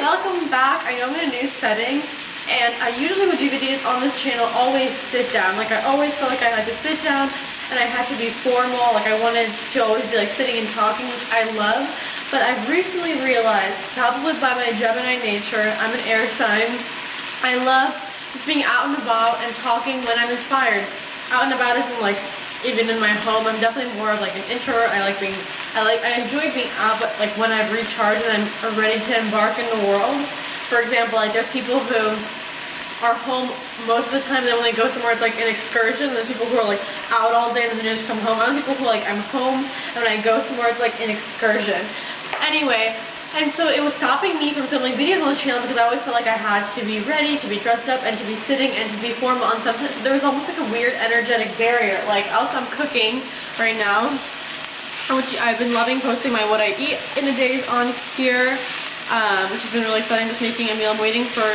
welcome back. I know I'm in a new setting, and I usually would do videos on this channel always sit down. Like, I always felt like I had to sit down and I had to be formal. Like, I wanted to always be like sitting and talking, which I love. But I've recently realized, probably by my Gemini nature, I'm an air sign, I love just being out and about and talking when I'm inspired. Out and about isn't like even in my home. I'm definitely more of like an introvert. I enjoy being out, but like when I've recharged and I'm ready to embark in the world. For example, like there's people who are home most of the time. They only go somewhere it's like an excursion. There's people who are like out all day and then they just come home. I know people who like I'm home and when I go somewhere it's like an excursion. Anyway, and so it was stopping me from filming videos on the channel because I always felt like I had to be ready, to be dressed up, and to be sitting and to be formal on something. So there was almost like a weird energetic barrier. Like, also I'm cooking right now, which I've been loving posting my what I eat in the days on here, which has been really fun. I'm just making a meal. I'm waiting for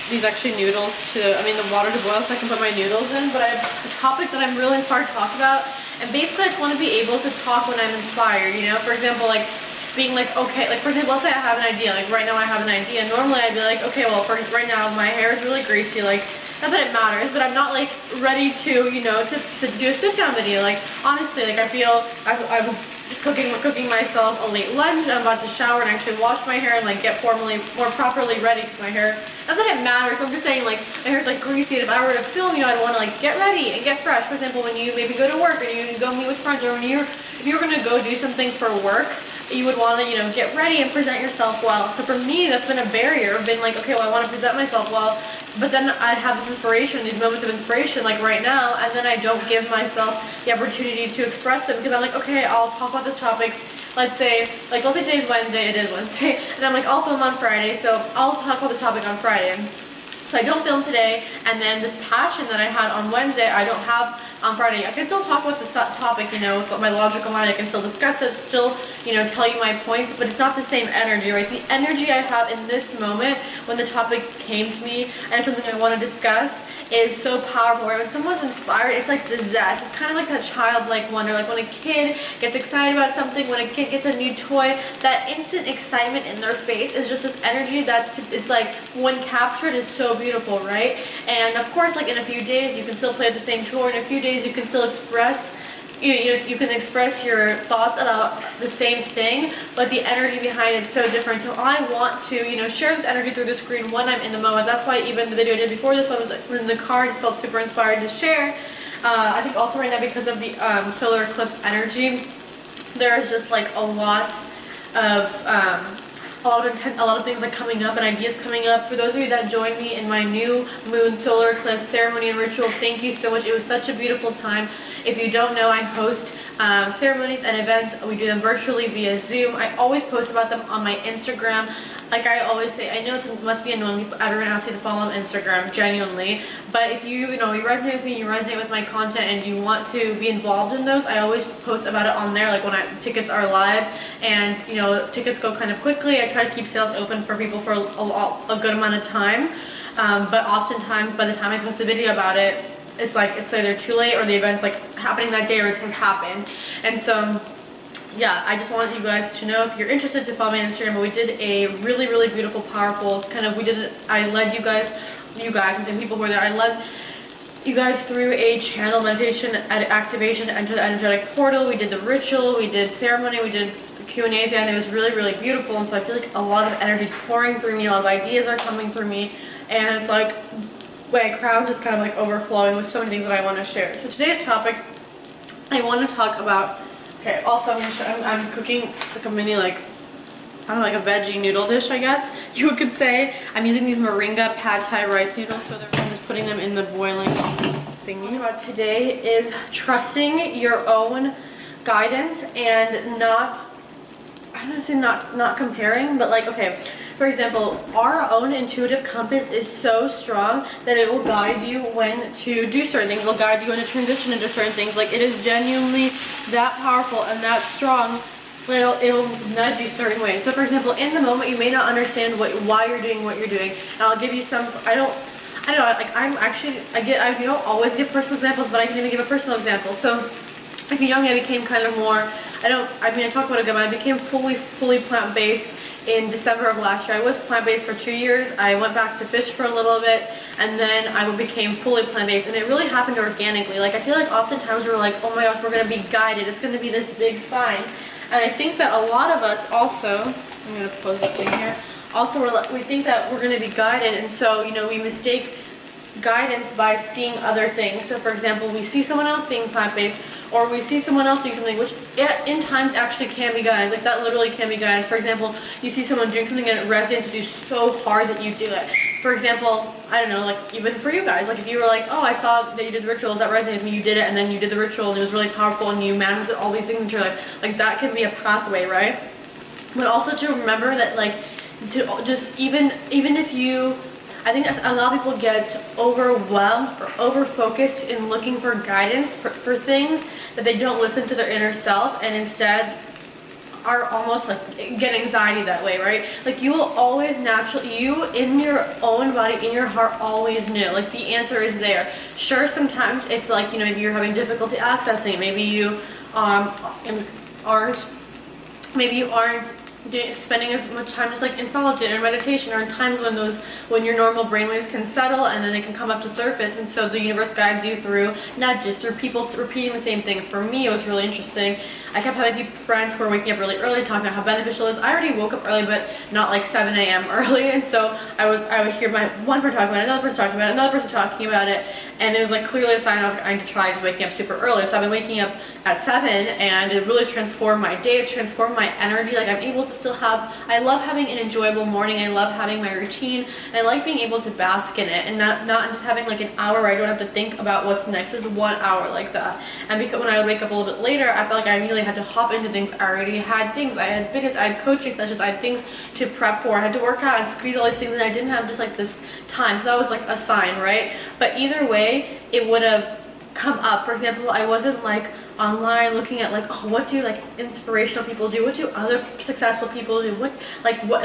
these actually noodles the water to boil so I can put my noodles in. But I have a topic that I'm really inspired to talk about, and basically I just want to be able to talk when I'm inspired, you know? For example, like, being like, okay, like for example, let's say I have an idea, like right now I have an idea. Normally I'd be like, okay, well, for right now my hair is really greasy, like, not that it matters, but I'm not like ready to, you know, to do a sit-down video. Like, honestly, like I feel, I'm just cooking myself a late lunch, I'm about to shower and actually wash my hair and like get more properly ready because my hair, not that it matters, I'm just saying like, my hair's like greasy, and if I were to film, you know, I'd want to like get ready and get fresh. For example, when you maybe go to work or you go meet with friends, or if you're gonna go do something for work, you would want to, you know, get ready and present yourself well. So for me, that's been a barrier. I've been like, okay, well, I want to present myself well, but then I have this inspiration, these moments of inspiration, like right now, and then I don't give myself the opportunity to express them because I'm like, okay, I'll talk about this topic. Let's say today's Wednesday, it is Wednesday, and I'm like, I'll film on Friday, so I'll talk about this topic on Friday. So I don't film today, and then this passion that I had on Wednesday, I don't have on Friday. I can still talk about this topic, you know, with my logical mind. I can still discuss it, still, you know, tell you my points, but it's not the same energy, right? The energy I have in this moment when the topic came to me and something I want to discuss is so powerful. Right? When someone's inspired, it's like the zest. It's kind of like that childlike wonder. Like when a kid gets excited about something, when a kid gets a new toy, that instant excitement in their face is just this energy it's like when captured is so beautiful, right? And of course, like in a few days, you can still play with the same toy. In a few days, you can still express you can express your thoughts about the same thing, but the energy behind it is so different. So I want to, you know, share this energy through the screen when I'm in the moment. That's why even the video I did before this one was in the car. I just felt super inspired to share. I think also right now because of the solar eclipse energy, there's just like a lot of things like coming up and ideas coming up. For those of you that joined me in my new moon solar eclipse ceremony and ritual, thank you so much. It was such a beautiful time. If you don't know, I host ceremonies and events. We do them virtually via Zoom. I always post about them on my Instagram. Like I always say, I know it must be annoying, everyone asks you to follow on Instagram, genuinely. But if you resonate with me, you resonate with my content, and you want to be involved in those, I always post about it on there, like when tickets are live, and you know, tickets go kind of quickly. I try to keep sales open for people for a good amount of time. But oftentimes, by the time I post a video about it, it's either too late or the event's like happening that day or it's happened. And so yeah, I just want you guys to know, if you're interested, to follow me on Instagram. But we did a really, really beautiful, powerful I led you guys, and people who were there, I led you guys through a channel meditation activation to enter the energetic portal. We did the ritual, we did ceremony, we did Q&A at the end. It was really, really beautiful. And so I feel like a lot of energy is pouring through me, a lot of ideas are coming through me, and it's like my crown just kind of like overflowing with so many things that I want to share. So today's topic, I want to talk about, okay, also I'm cooking like a mini, like, I don't know, like a veggie noodle dish, I guess you could say. I'm using these moringa pad thai rice noodles, so I'm just putting them in the boiling thingy. About today is trusting your own guidance and not, I don't want to say not comparing, but like, okay, for example, our own intuitive compass is so strong that it will guide you when to do certain things. It will guide you when to transition into certain things. Like, it is genuinely that powerful and that strong. It'll nudge you certain ways. So for example, in the moment, you may not understand why you're doing what you're doing. And I'll give you some, I don't know, like I don't always give personal examples, but I can even give a personal example. So if you know me, I became kind of more, I talk about it good, but I became fully plant-based in December of last year. I was plant-based for 2 years. I went back to fish for a little bit, and then I became fully plant-based, and it really happened organically. Like, I feel like oftentimes we're like, oh my gosh, we're gonna be guided. It's gonna be this big sign. And I think that a lot of us also, I'm gonna close the thing here. Also, we think that we're gonna be guided, and so, you know, we mistake guidance by seeing other things. So for example, we see someone else being plant-based, or we see someone else doing something which in times actually can be guidance. Like, that literally can be guidance. For example, you see someone doing something and it resonates with you so hard that you do it. For example, I don't know, like even for you guys, like if you were like, oh, I saw that you did the rituals, that resonated with me, you did it, and then you did the ritual and it was really powerful and you manifested all these things into your life. Like, that can be a pathway, right? But also to remember that, like, to just even if you, I think a lot of people get overwhelmed or over-focused in looking for guidance for things that they don't listen to their inner self, and instead are almost like get anxiety that way, right? Like, you will always naturally, you in your own body, in your heart, always knew. Like, the answer is there. Sure, sometimes it's like, you know, maybe you're having difficulty accessing it. Maybe you aren't spending as much time just like in solitude or meditation, or in times when your normal brainwaves can settle and then they can come up to surface, and so the universe guides you through nudges, through people repeating the same thing. For me, it was really interesting. I kept having friends who were waking up really early, talking about how beneficial it is. I already woke up early, but not like 7 a.m. early, and so I would hear my one friend talking about it, another person talking about it, another person talking about it, and it was like clearly a sign I was like, I need to try just waking up super early. So I've been waking up at 7, and it really transformed my day. It's transformed my energy. Like, I'm able to still have, I love having an enjoyable morning. I love having my routine, and I like being able to bask in it, and not just having like an hour where I don't have to think about what's next. Just 1 hour like that. And because when I would wake up a little bit later, I felt like I immediately had to hop into things. I already had things. I had videos, I had coaching sessions, I had things to prep for. I had to work out and squeeze all these things, and I didn't have just like this time. So that was like a sign, right? But either way, it would have come up. For example, I wasn't like online looking at like, oh, what do like inspirational people do, what do other successful people do, and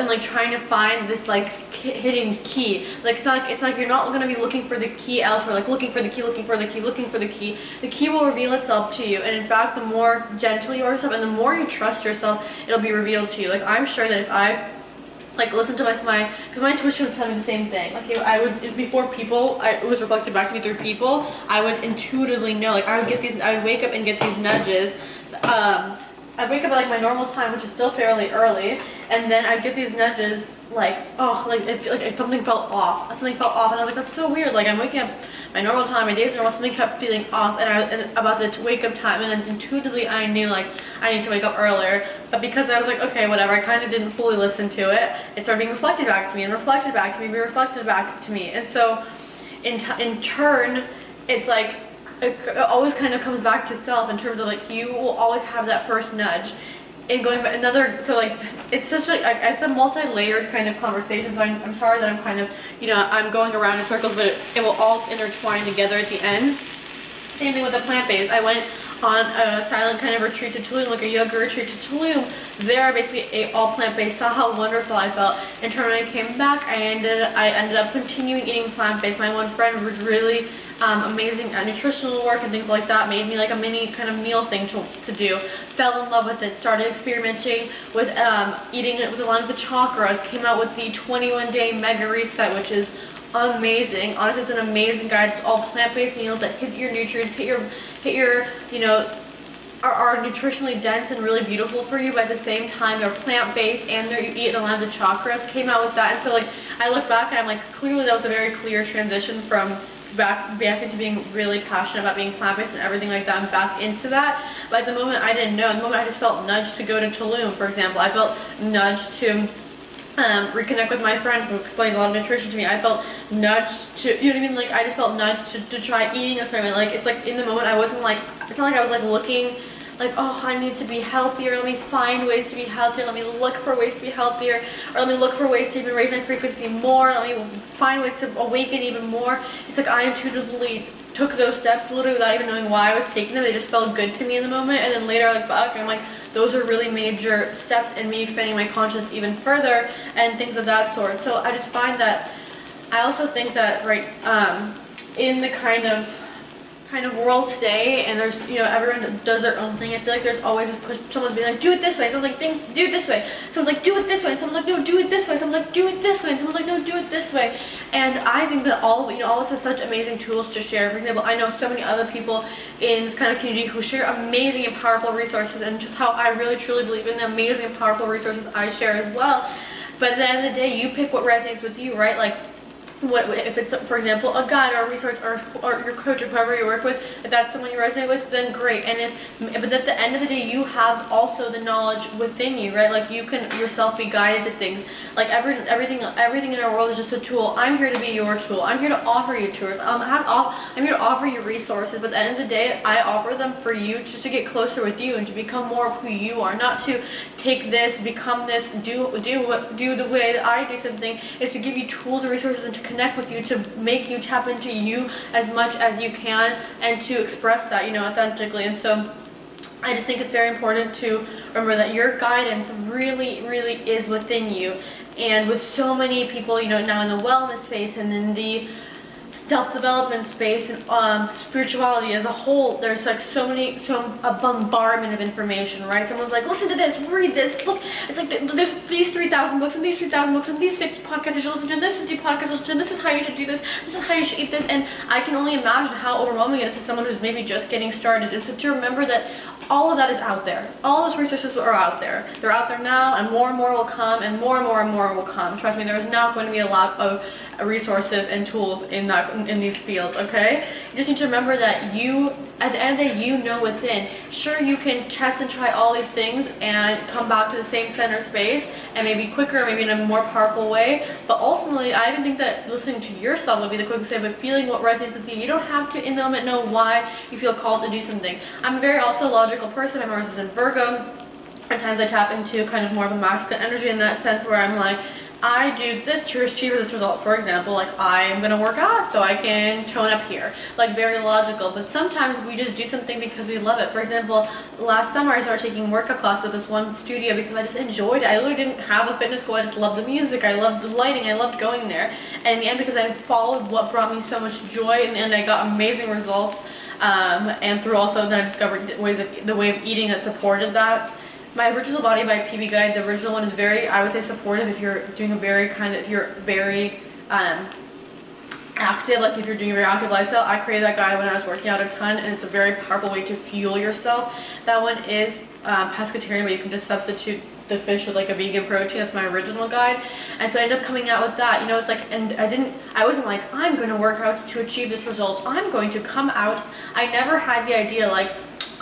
like trying to find this like hidden key. Like, it's like you're not going to be looking for the key elsewhere, like looking for the key. The key will reveal itself to you, and in fact, the more gentle you are yourself and the more you trust yourself, it'll be revealed to you. Like, I'm sure that if I like listen to because my intuition would tell me the same thing. Like, I would, before people, it was reflected back to me through people, I would intuitively know. Like, I would wake up and get these nudges. I'd wake up at like my normal time, which is still fairly early, and then I'd get these nudges like, oh, like I feel like something felt off. Something felt off, and I was like, that's so weird. Like, I'm waking up my normal time, my days are normal, something kept feeling off, and about the wake up time, and then intuitively I knew like I need to wake up earlier. But because I was like, okay, whatever, I kind of didn't fully listen to it, it started being reflected back to me, and reflected back to me, reflected back to me. And so in turn, it's like it always kind of comes back to self, in terms of like, you will always have that first nudge. And going back so like, it's such like, it's a multi-layered kind of conversation, so I'm sorry that I'm kind of, you know, I'm going around in circles, but it will all intertwine together at the end. Same thing with the plant-based. I went on a silent kind of retreat to Tulum, like a yoga retreat to Tulum. There I basically ate all plant-based, saw how wonderful I felt. In turn, when I came back, I ended up continuing eating plant-based. My one friend was really amazing at nutritional work and things like that, made me like a mini kind of meal thing to do. Fell in love with it, started experimenting with eating it with a lot of the chakras, came out with the 21-day mega reset, which is amazing. Honestly, it's an amazing guide. It's all plant-based meals that hit your nutrients, hit your, you know, are nutritionally dense and really beautiful for you, but at the same time they're plant-based and you eat a lot of the chakras. Came out with that, and so like I look back and I'm like, clearly that was a very clear transition from back into being really passionate about being plant-based and everything like that, and back into that. But at the moment I didn't know. At the moment I just felt nudged to go to Tulum, for example. I felt nudged to reconnect with my friend who explained a lot of nutrition to me. I felt nudged to, you know what I mean? Like, I just felt nudged to try eating a certain way. Like, it's like in the moment I wasn't like, it's not like I was like looking like, oh, I need to be healthier, let me find ways to be healthier, let me look for ways to be healthier, or let me look for ways to even raise my frequency more, let me find ways to awaken even more. It's like I intuitively took those steps literally without even knowing why I was taking them. They just felt good to me in the moment, and then later I look back and I'm like, those are really major steps in me expanding my consciousness even further and things of that sort. So I just find that, I also think that, right, in the kind of kind of world today, and there's, you know, everyone does their own thing. I feel like there's always this push, someone's being like, do it this way, someone's like, do it this way, someone's like, do it this way, and someone's like, no, do it this way, someone's like, do it this way, and someone's like, no, do it this way. And I think that all of us have such amazing tools to share. For example, I know so many other people in this kind of community who share amazing and powerful resources, and just how I really truly believe in the amazing and powerful resources I share as well. But at the end of the day, you pick what resonates with you, right? Like, what if it's, for example, a guide or a resource or your coach or whoever you work with, if that's someone you resonate with, then great. And but at the end of the day, you have also the knowledge within you, right? Like, you can yourself be guided to things. Like, everything in our world is just a tool. I'm here to be your tool. I'm here to offer you tools. I'm here to offer you resources, but at the end of the day, I offer them for you just to get closer with you and to become more of who you are, not to take this, become this, do the way that I do something. It's to give you tools and resources and to connect with you, to make you tap into you as much as you can and to express that, you know, authentically. And so I just think it's very important to remember that your guidance really is within you. And with so many people, you know, now in the wellness space and in the self-development space and spirituality as a whole, there's like a bombardment of information, right? Someone's like, listen to this, read this, look, it's like there's these 3,000 books and these 3,000 books and these 50 podcasts you should listen to, this 50 podcasts you should listen to, this is how you should do this is how you should eat this. And I can only imagine how overwhelming it is to someone who's maybe just getting started. And so to remember that all of that is out there. All those resources are out there. They're out there now, and more will come, and more will come. Trust me, there is now going to be a lot of resources and tools in these fields, okay? You just need to remember that you, at the end of the day, you know within. Sure, you can test and try all these things and come back to the same center space, and maybe quicker, maybe in a more powerful way, but ultimately, I even think that listening to yourself would be the quickest way, but feeling what resonates with you. You don't have to, in the moment, know why you feel called to do something. I'm a very also logical person. My Mars is in Virgo. Sometimes I tap into kind of more of a masculine energy in that sense, where I'm like, I do this to achieve this result. For example, like, I'm gonna work out so I can tone up here. Like, very logical. But sometimes we just do something because we love it. For example, last summer I started taking workout classes at this one studio because I just enjoyed it. I literally didn't have a fitness goal. I just loved the music. I loved the lighting. I loved going there. And in the end, because I followed what brought me so much joy, and I got amazing results. And through also then I discovered the way of eating that supported that. My Original Body by BYCLYDE, the original one, is very, I would say, supportive if you're doing a very if you're very active, like if you're doing a very active lifestyle. I created that guide when I was working out a ton, and it's a very powerful way to fuel yourself. That one is pescatarian, but you can just substitute the fish with like a vegan protein. That's my original guide. And so I ended up coming out with that. You know, it's like, and I wasn't like, I'm going to work out to achieve this result. I'm going to come out. I never had the idea like,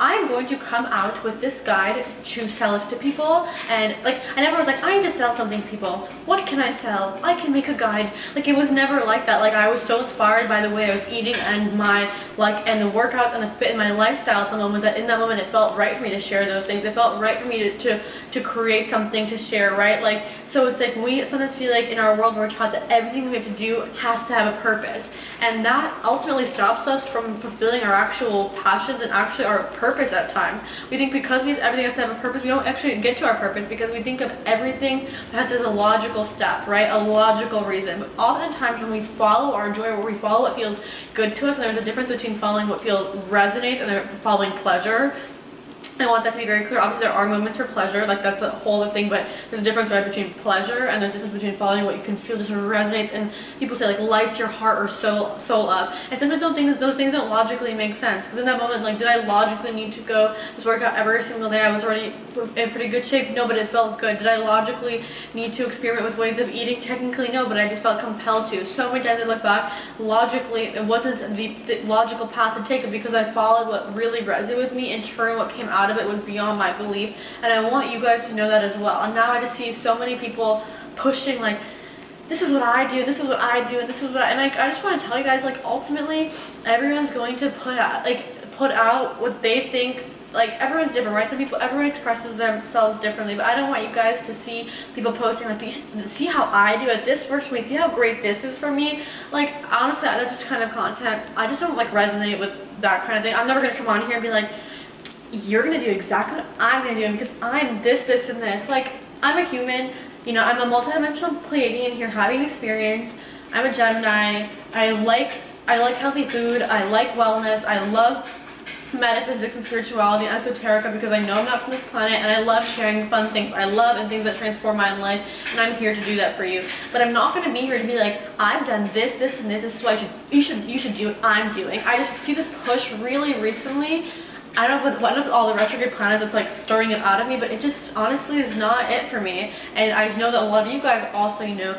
I'm going to come out with this guide to sell it to people. And like, I never was like, I need to sell something to people. What can I sell? I can make a guide. Like, it was never like that. Like, I was so inspired by the way I was eating and my, like, and the workouts and the fit in my lifestyle at the moment, that in that moment it felt right for me to share those things. It felt right for me to create something to share, right? Like, so it's like, we sometimes feel like in our world we're taught that everything we have to do has to have a purpose. And that ultimately stops us from fulfilling our actual passions and actually our purpose at times. We think because everything has to have a purpose, we don't actually get to our purpose because we think of everything as a logical step, right? A logical reason. But oftentimes when we follow our joy, or we follow what feels good to us, and there's a difference between following what resonates and then following pleasure. I want that to be very clear. Obviously, there are moments for pleasure, like that's a whole other thing, but there's a difference, right, between pleasure and there's a difference between following what you can feel just resonates, and people say like lights your heart or soul up. And sometimes those things don't logically make sense, because in that moment, like, did I logically need to go just work out every single day? I was already in pretty good shape. No, but it felt good. Did I logically need to experiment with ways of eating? Technically, no, but I just felt compelled to. So many times I look back, logically, it wasn't the logical path to take, because I followed what really resonated with me. In turn, what came out of it was beyond my belief, and I want you guys to know that as well. And now I just see so many people pushing like, this is what I do, this is what I do, and this is what I just want to tell you guys, like, ultimately everyone's going to put out what they think. Like, everyone's different, right? Everyone expresses themselves differently, but I don't want you guys to see people posting like, see how I do it, this works for me, see how great this is for me. Like, honestly, that just kind of content, I just don't like resonate with that kind of thing. I'm never gonna come on here and be like, you're gonna do exactly what I'm gonna do because I'm this, and this. Like, I'm a human, you know, I'm a multidimensional Pleiadian here having experience. I'm a Gemini. I I like healthy food, I like wellness, I love metaphysics and spirituality and esoterica because I know I'm not from this planet, and I love sharing fun things I love and things that transform my life, and I'm here to do that for you. But I'm not going to be here to be like, I've done this, this, and this is what you should do what I'm doing. I just see this push really recently. I don't know if one of all the retrograde planets that's like stirring it out of me, but it just honestly is not it for me. And I know that a lot of you guys also, you know,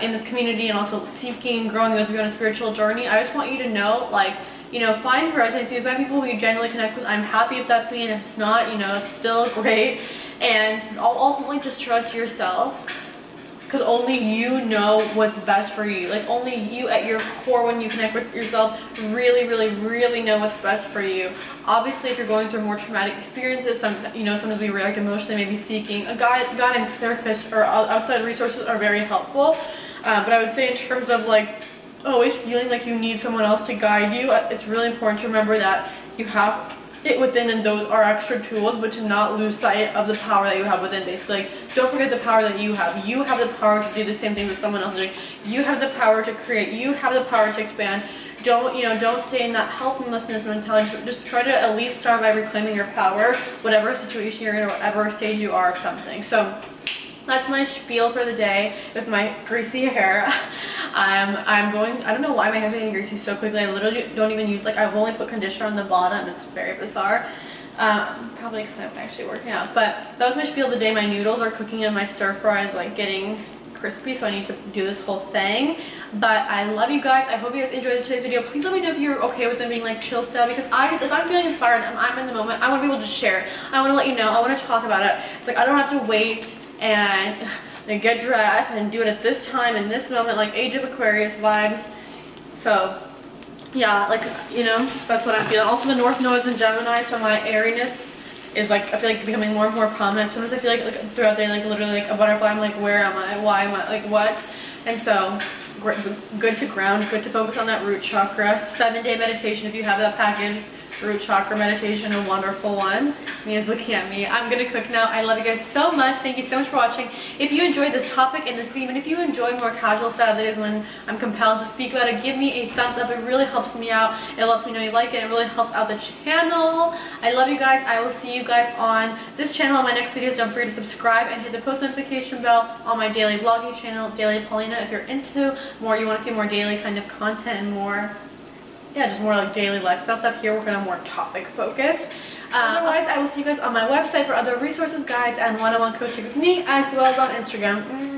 in this community and also seeking, growing as you're on a spiritual journey. I just want you to know, like, you know, find who resonates with you, find people who you genuinely connect with. I'm happy if that's me, and if it's not, you know, it's still great. And ultimately just trust yourself, because only you know what's best for you. Like, only you at your core, when you connect with yourself, really know what's best for you. Obviously, if you're going through more traumatic experiences, sometimes we react emotionally, maybe seeking a guidance therapist or outside resources are very helpful. But I would say in terms of like always feeling like you need someone else to guide you, it's really important to remember that you have it within, and those are extra tools, but to not lose sight of the power that you have within. Basically, like, don't forget the power that you have. You have the power to do the same thing that someone else is doing. You have the power to create. You have the power to expand. Don't stay in that helplessness mentality. Just try to at least start by reclaiming your power, whatever situation you're in or whatever stage you are of something. So that's my spiel for the day with my greasy hair. I don't know why my hair's getting greasy so quickly. I literally don't even use, like, I've only put conditioner on the bottom. It's very bizarre. Probably because I'm actually working out. But that was my spiel of the day. My noodles are cooking and my stir fry is like getting crispy, so I need to do this whole thing. But I love you guys. I hope you guys enjoyed today's video. Please let me know if you're okay with them being like chill style, because if I'm feeling inspired and I'm in the moment, I want to be able to share it. I want to let you know. I want to talk about it. It's like I don't have to wait and get dressed and do it at this time in this moment, like Age of Aquarius vibes. So yeah, like, you know, that's what I'm feeling. Also, the North Node is in Gemini, so my airiness is like, I feel like becoming more and more prominent. Sometimes I feel like throughout the day, like literally like a butterfly, I'm like, where am I? Why am I? Like, what? And so good to ground, good to focus on that root chakra. 7-day meditation if you have that package. Root chakra meditation, a wonderful one. Mia's looking at me. I'm gonna cook now. I love you guys so much. Thank you so much for watching. If you enjoyed this topic and this theme, and if you enjoy more casual style videos when I'm compelled to speak about it, give me a thumbs up. It really helps me out. It lets me know you like it. It really helps out the channel. I love you guys. I will see you guys on this channel in my next videos. Don't forget to subscribe and hit the post notification bell on my daily vlogging channel, Daily Paulina, if you're into more, you want to see more daily kind of content and more, yeah, just more like daily lifestyle stuff. Here we're going to more topic focused. Otherwise, I will see you guys on my website for other resources, guides, and one-on-one coaching with me, as well as on Instagram.